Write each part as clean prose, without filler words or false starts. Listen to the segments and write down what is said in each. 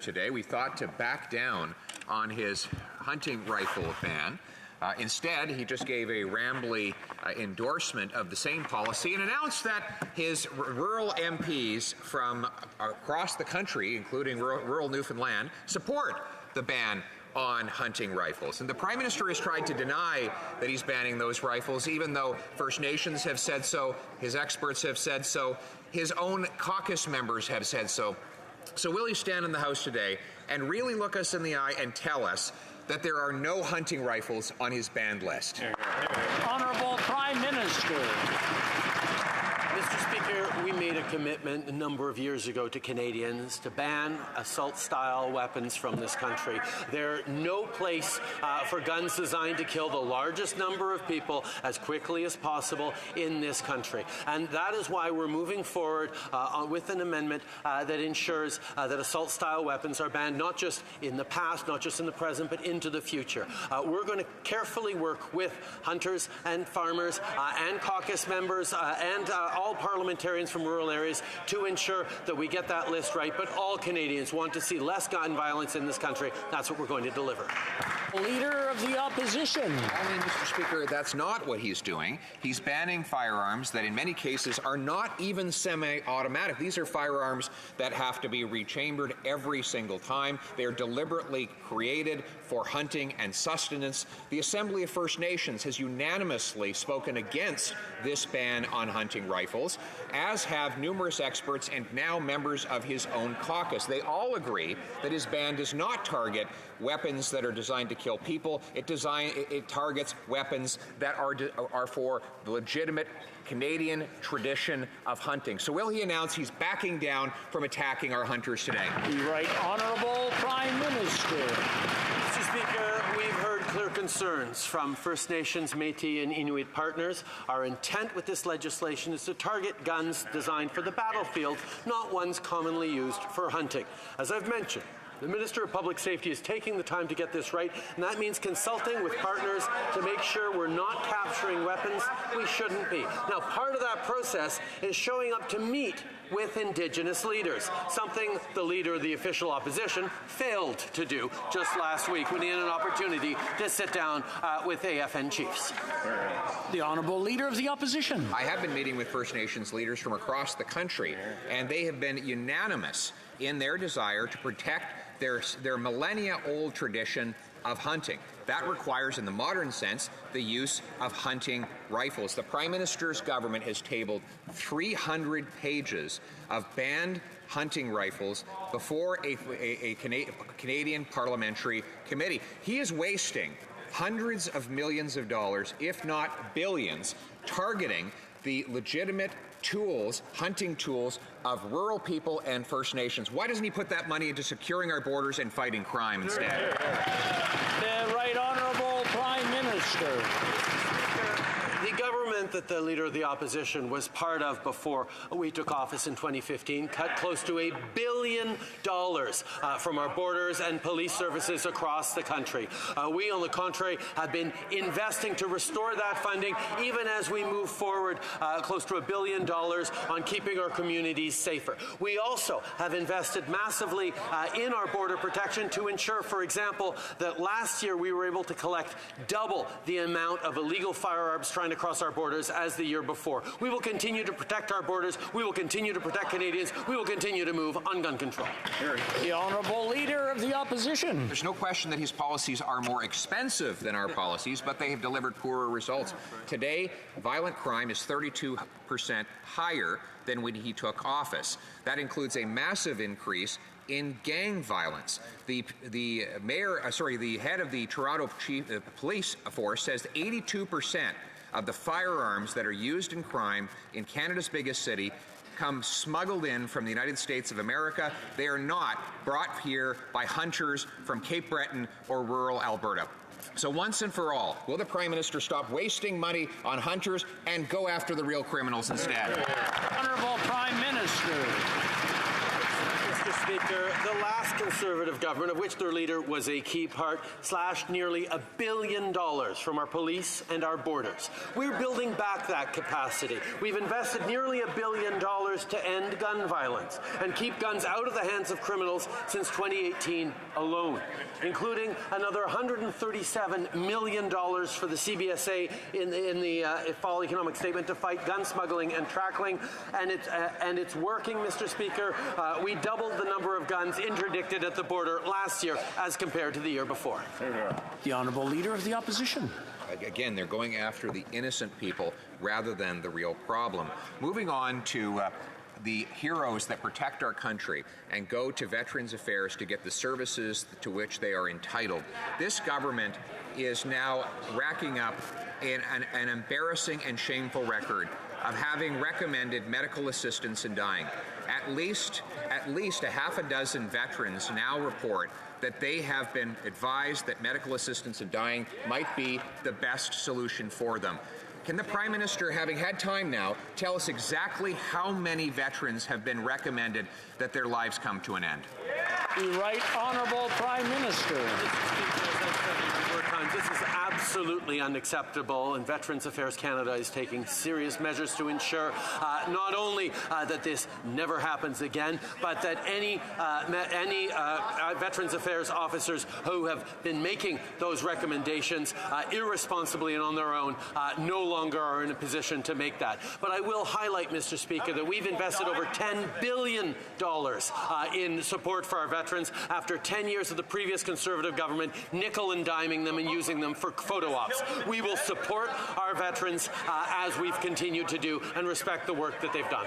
Today, we thought to back down on his hunting rifle ban. Instead, he just gave a rambly endorsement of the same policy and announced that his rural MPs from across the country, including rural Newfoundland, support the ban on hunting rifles. And the Prime Minister has tried to deny that he's banning those rifles, even though First Nations have said so, his experts have said so, his own caucus members have said so. So will he stand in the House today and really look us in the eye and tell us that there are no hunting rifles on his banned list? Honourable Prime Minister. Mr. Speaker, we made a commitment a number of years ago to Canadians to ban assault-style weapons from this country. There's no place for guns designed to kill the largest number of people as quickly as possible in this country. And that is why we're moving forward with an amendment that ensures that assault-style weapons are banned not just in the past, not just in the present, but into the future. We're going to carefully work with hunters and farmers and caucus members and all parliamentarians from rural areas to ensure that we get that list right. But all Canadians want to see less gun violence in this country. That's what we're going to deliver. Leader of the Opposition. Only, Mr. Speaker, that's not what he's doing. He's banning firearms that in many cases are not even semi-automatic. These are firearms that have to be rechambered every single time. They are deliberately created for hunting and sustenance. The Assembly of First Nations has unanimously spoken against this ban on hunting rifles, as have numerous experts and now members of his own caucus. They all agree that his ban does not target weapons that are designed to kill people. It targets weapons that are for the legitimate Canadian tradition of hunting. So will he announce he's backing down from attacking our hunters today? The Right Honourable Prime Minister. Mr. Speaker, we've heard clear concerns from First Nations, Métis and Inuit partners. Our intent with this legislation is to target guns designed for the battlefield, not ones commonly used for hunting. As I've mentioned, the Minister of Public Safety is taking the time to get this right, and that means consulting with partners to make sure we're not capturing weapons we shouldn't be. Now, part of that process is showing up to meet with Indigenous leaders, something the Leader of the official opposition failed to do just last week when he had an opportunity to sit down with AFN chiefs. The Honourable Leader of the Opposition. I have been meeting with First Nations leaders from across the country, and they have been unanimous in their desire to protect their millennia-old tradition of hunting. That requires, in the modern sense, the use of hunting rifles. The Prime Minister's government has tabled 300 pages of banned hunting rifles before a Canadian parliamentary committee. He is wasting hundreds of millions of dollars, if not billions, targeting the legitimate tools, hunting tools of rural people and First Nations. Why doesn't he put that money into securing our borders and fighting crime instead? The Right Honourable Prime Minister. The government that the Leader of the Opposition was part of before we took office in 2015 cut close to $1 billion from our borders and police services across the country. We, on the contrary, have been investing to restore that funding, even as we move forward close to $1 billion on keeping our communities safer. We also have invested massively in our border protection to ensure, for example, that last year we were able to collect double the amount of illegal firearms trying to cross our borders as the year before. We will continue to protect our borders. We will continue to protect Canadians. We will continue to move on gun control. The Honourable Leader of the Opposition. There's no question that his policies are more expensive than our policies, but they have delivered poorer results. Today, violent crime is 32% higher than when he took office. That includes a massive increase in gang violence. The head of the Toronto Police Force says 82% of the firearms that are used in crime in Canada's biggest city come smuggled in from the United States of America. They are not brought here by hunters from Cape Breton or rural Alberta. So once and for all, will the Prime Minister stop wasting money on hunters and go after the real criminals instead? Honourable Prime Minister. Mr. Speaker, the last Conservative government, of which their leader was a key part, slashed nearly $1 billion from our police and our borders. We're building back that capacity. We've invested nearly $1 billion to end gun violence and keep guns out of the hands of criminals since 2018 alone, including another $137 million for the CBSA in the fall economic statement to fight gun smuggling and trafficking, and it's working, Mr. Speaker. We doubled the number of guns interdicted at the border last year as compared to the year before. The Honourable Leader of the Opposition. Again, they're going after the innocent people rather than the real problem. Moving on to the heroes that protect our country and go to Veterans Affairs to get the services to which they are entitled. This government is now racking up an embarrassing and shameful record of having recommended medical assistance in dying. At least a half a dozen veterans now report that they have been advised that medical assistance in dying might be the best solution for them. Can the Prime Minister, having had time now, tell us exactly how many veterans have been recommended that their lives come to an end? The Right Honourable Prime Minister. This is absolutely unacceptable, and Veterans Affairs Canada is taking serious measures to ensure not only that this never happens again, but that any Veterans Affairs officers who have been making those recommendations irresponsibly and on their own no longer are in a position to make that. But I will highlight, Mr. Speaker, that we've invested over $10 billion in support for our veterans after 10 years of the previous Conservative government nickel and diming them and using them for photo ops. We will support our veterans as we've continued to do and respect the work that they've done.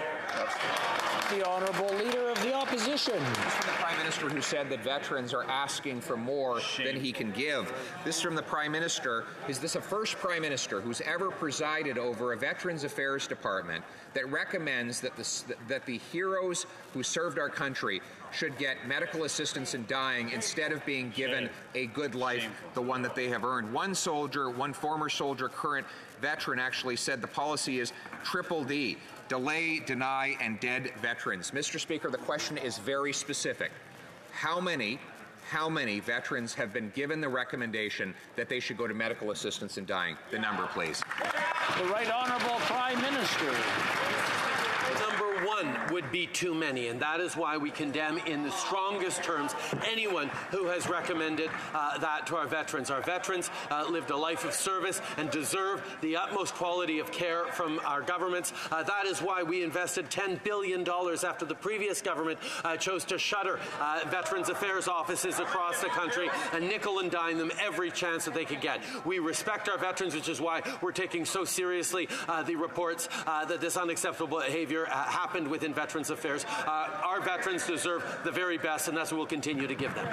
The Honourable Leader of the Opposition. This is from the Prime Minister who said that veterans are asking for more than he can give. This is from the Prime Minister. Is this a first Prime Minister who's ever presided over a Veterans Affairs Department that recommends that the heroes who served our country should get medical assistance in dying instead of being given a good life, the one that they have earned? One former soldier, current veteran, actually said the policy is triple D: delay, deny, and dead veterans. Mr. Speaker, the question is very specific. How many veterans have been given the recommendation that they should go to medical assistance in dying? The number, please. The Right Honourable Prime Minister. Number one would be too many, and that is why we condemn in the strongest terms anyone who has recommended that to our veterans. Our veterans lived a life of service and deserve the utmost quality of care from our governments. That is why we invested $10 billion after the previous government chose to shutter Veterans Affairs offices across the country and nickel and dime them every chance that they could get. We respect our veterans, which is why we're taking so seriously the reports that this unacceptable behavior happened within Veterans Affairs. Our veterans deserve the very best, and that's what we'll continue to give them.